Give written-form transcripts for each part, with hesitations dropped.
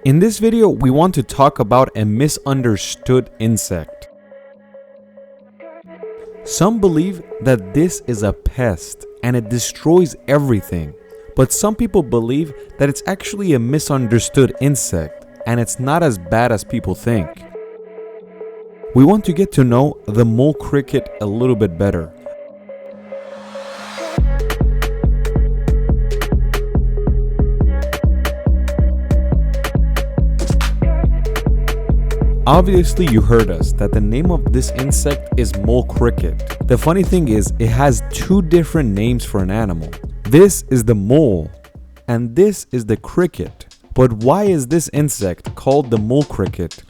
In this video, we want to talk about a misunderstood insect. Some believe that this is a pest and it destroys everything, but some people believe that it's actually a misunderstood insect and it's not as bad as people think. We want to get to know the mole cricket a little bit better. Obviously, you heard us that the name of this insect is mole cricket. The funny thing is, it has two different names for an animal. This is the mole, and this is the cricket. But why is this insect called the mole cricket?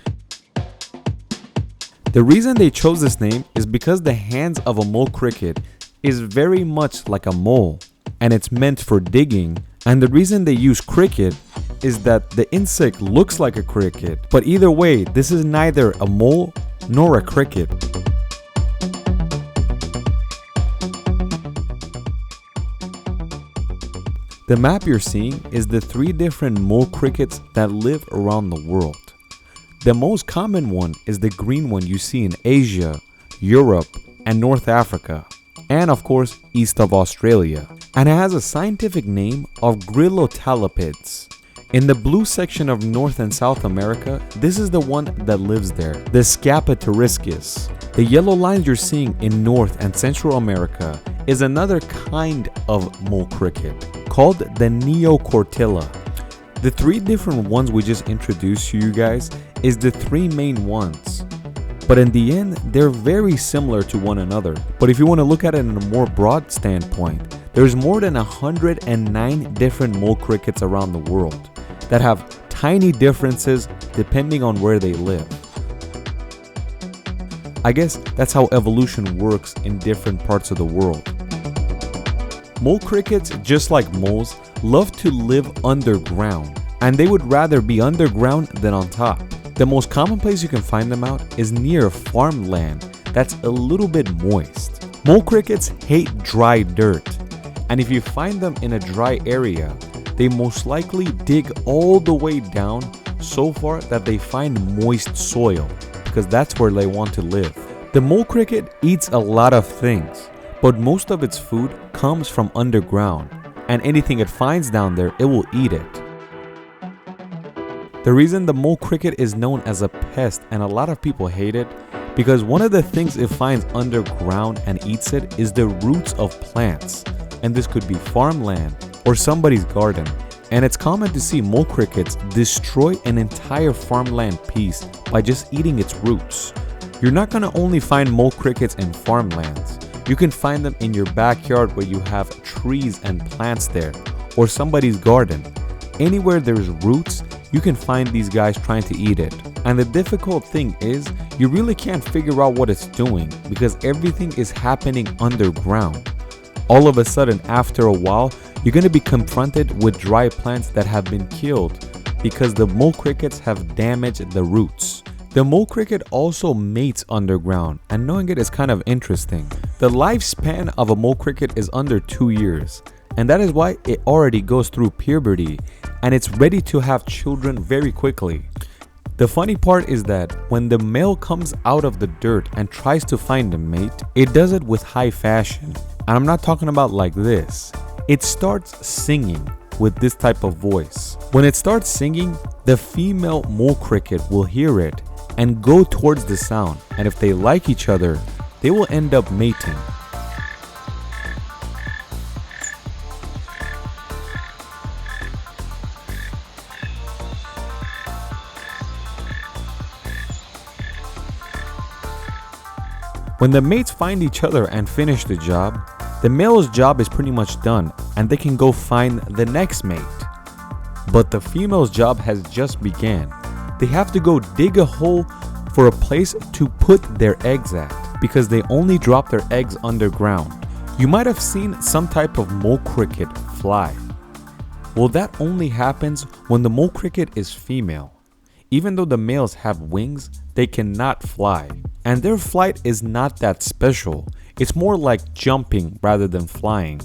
The reason they chose this name is because the hands of a mole cricket is very much like a mole, and it's meant for digging. And the reason they use cricket is that the insect looks like a cricket, but either way, this is neither a mole nor a cricket. The map you're seeing is the three different mole crickets that live around the world. The most common one is the green one you see in Asia, Europe, and North Africa, and of course east of Australia. And it has a scientific name of Gryllotalopids. In the blue section of North and South America, this is the one that lives there, the Scapatoriskis. The yellow lines you're seeing in North and Central America is another kind of mole cricket called the Neocortilla. The three different ones we just introduced to you guys is the three main ones. But in the end, they're very similar to one another. But if you want to look at it in a more broad standpoint, there's more than 109 different mole crickets around the world that have tiny differences depending on where they live. I guess that's how evolution works in different parts of the world. Mole crickets, just like moles, love to live underground, and they would rather be underground than on top. The most common place you can find them out is near farmland that's a little bit moist. Mole crickets hate dry dirt, and if you find them in a dry area, they most likely dig all the way down so far that they find moist soil, because that's where they want to live. The mole cricket eats a lot of things, but most of its food comes from underground, and anything it finds down there, it will eat it. The reason the mole cricket is known as a pest and a lot of people hate it, because one of the things it finds underground and eats it is the roots of plants. And this could be farmland or somebody's garden. And it's common to see mole crickets destroy an entire farmland piece by just eating its roots. You're not going to only find mole crickets in farmlands. You can find them in your backyard where you have trees and plants there, or somebody's garden. Anywhere there's roots, you can find these guys trying to eat it. And the difficult thing is, you really can't figure out what it's doing because everything is happening underground. All of a sudden, after a while, you're going to be confronted with dry plants that have been killed because the mole crickets have damaged the roots. The mole cricket also mates underground, and knowing it is kind of interesting. The lifespan of a mole cricket is under 2 years, and that is why it already goes through puberty, and it's ready to have children very quickly. The funny part is that when the male comes out of the dirt and tries to find a mate, it does it with high fashion. And I'm not talking about like this. It starts singing with this type of voice. When it starts singing, the female mole cricket will hear it and go towards the sound. And if they like each other, they will end up mating. When the mates find each other and finish the job, the male's job is pretty much done and they can go find the next mate. But the female's job has just began. They have to go dig a hole for a place to put their eggs at because they only drop their eggs underground. You might have seen some type of mole cricket fly. Well, that only happens when the mole cricket is female. Even though the males have wings, they cannot fly. And their flight is not that special. It's more like jumping rather than flying.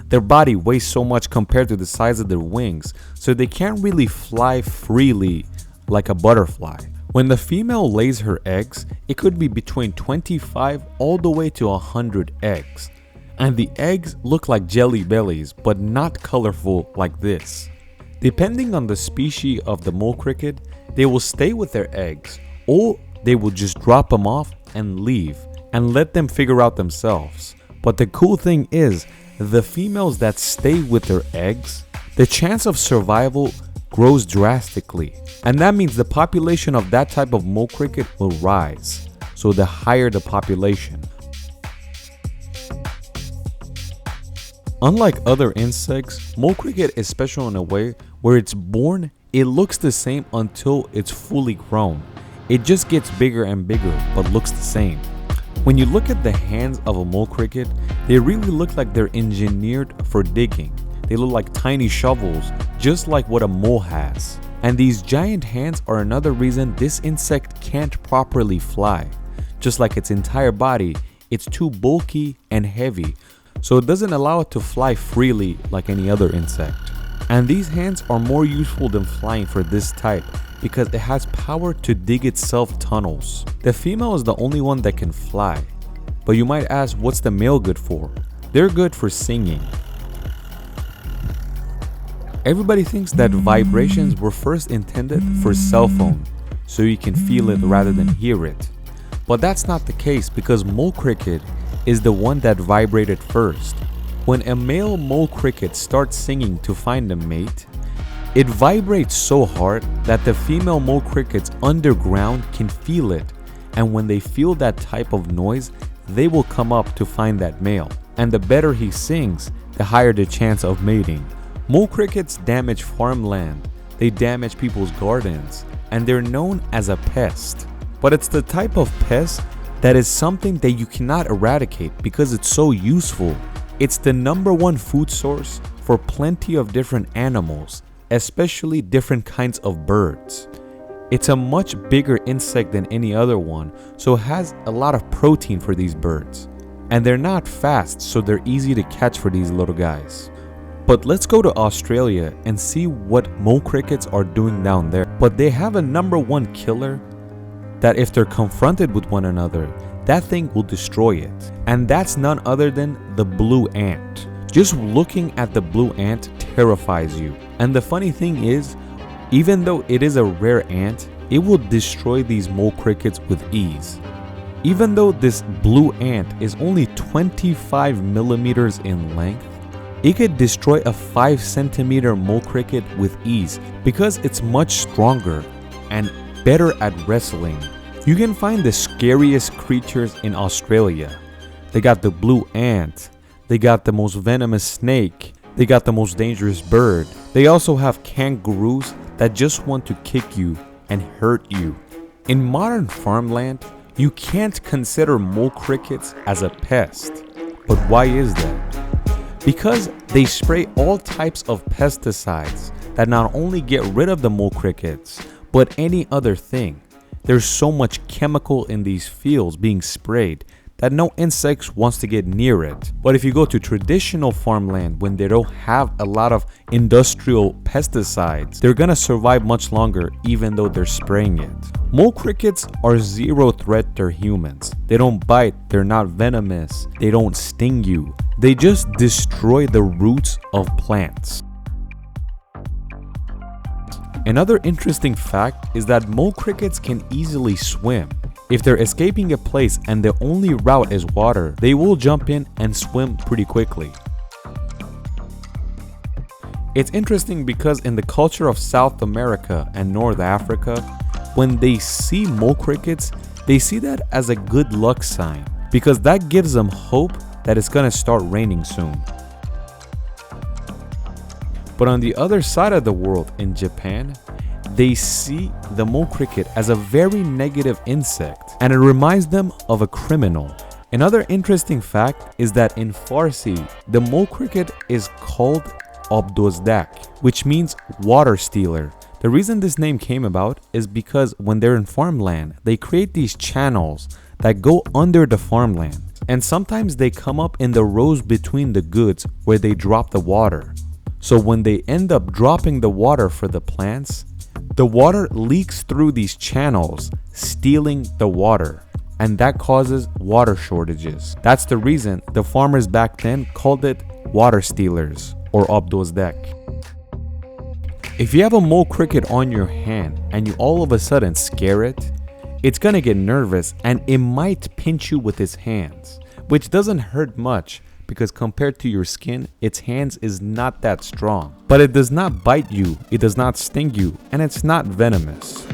Their body weighs so much compared to the size of their wings, so they can't really fly freely like a butterfly. When the female lays her eggs, it could be between 25 all the way to 100 eggs. And the eggs look like jelly bellies, but not colorful like this. Depending on the species of the mole cricket, they will stay with their eggs, or they will just drop them off and leave and let them figure out themselves. But the cool thing is, the females that stay with their eggs, the chance of survival grows drastically. And that means the population of that type of mole cricket will rise. So the higher the population. Unlike other insects, mole cricket is special in a way where it's born, it looks the same until it's fully grown. It just gets bigger and bigger, but looks the same. When you look at the hands of a mole cricket, they really look like they're engineered for digging. They look like tiny shovels, just like what a mole has. And these giant hands are another reason this insect can't properly fly. Just like its entire body, it's too bulky and heavy, so it doesn't allow it to fly freely like any other insect. And these hands are more useful than flying for this type because it has power to dig itself tunnels. The female is the only one that can fly. But you might ask, what's the male good for? They're good for singing. Everybody thinks that vibrations were first intended for cell phone, so you can feel it rather than hear it. But that's not the case because mole cricket is the one that vibrated first. When a male mole cricket starts singing to find a mate, it vibrates so hard that the female mole crickets underground can feel it, and when they feel that type of noise, they will come up to find that male. And the better he sings, the higher the chance of mating. Mole crickets damage farmland, they damage people's gardens, and they're known as a pest. But it's the type of pest that is something that you cannot eradicate because it's so useful. It's the #1 food source for plenty of different animals, especially different kinds of birds. It's a much bigger insect than any other one, so it has a lot of protein for these birds. And they're not fast, so they're easy to catch for these little guys. But let's go to Australia and see what mole crickets are doing down there. But they have a #1 killer that if they're confronted with one another, that thing will destroy it. And that's none other than the blue ant. Just looking at the blue ant terrifies you. And the funny thing is, even though it is a rare ant, it will destroy these mole crickets with ease. Even though this blue ant is only 25 millimeters in length, it could destroy a 5 centimeter mole cricket with ease because it's much stronger and better at wrestling. You can find the scariest creatures in Australia. They got the blue ant, they got the most venomous snake, they got the most dangerous bird. They also have kangaroos that just want to kick you and hurt you. In modern farmland, you can't consider mole crickets as a pest. But why is that? Because they spray all types of pesticides that not only get rid of the mole crickets, but any other thing. There's so much chemical in these fields being sprayed that no insects wants to get near it. But if you go to traditional farmland when they don't have a lot of industrial pesticides, they're gonna survive much longer even though they're spraying it. Mole crickets are zero threat to humans. They don't bite, they're not venomous, they don't sting you. They just destroy the roots of plants. Another interesting fact is that mole crickets can easily swim. If they're escaping a place and the only route is water, they will jump in and swim pretty quickly. It's interesting because in the culture of South America and North Africa, when they see mole crickets, they see that as a good luck sign because that gives them hope that it's gonna start raining soon. But on the other side of the world, in Japan, they see the mole cricket as a very negative insect and it reminds them of a criminal. Another interesting fact is that in Farsi, the mole cricket is called Obdozdak, which means water stealer. The reason this name came about is because when they're in farmland, they create these channels that go under the farmland. And sometimes they come up in the rows between the goods where they drop the water. So when they end up dropping the water for the plants The water leaks through these channels, stealing the water, and that causes water shortages. That's the reason the farmers back then called it water stealers or abdozdak. If you have a mole cricket on your hand and you all of a sudden scare it, it's gonna get nervous and it might pinch you with its hands, which doesn't hurt much because compared to your skin, its hands is not that strong. But it does not bite you, it does not sting you, and it's not venomous.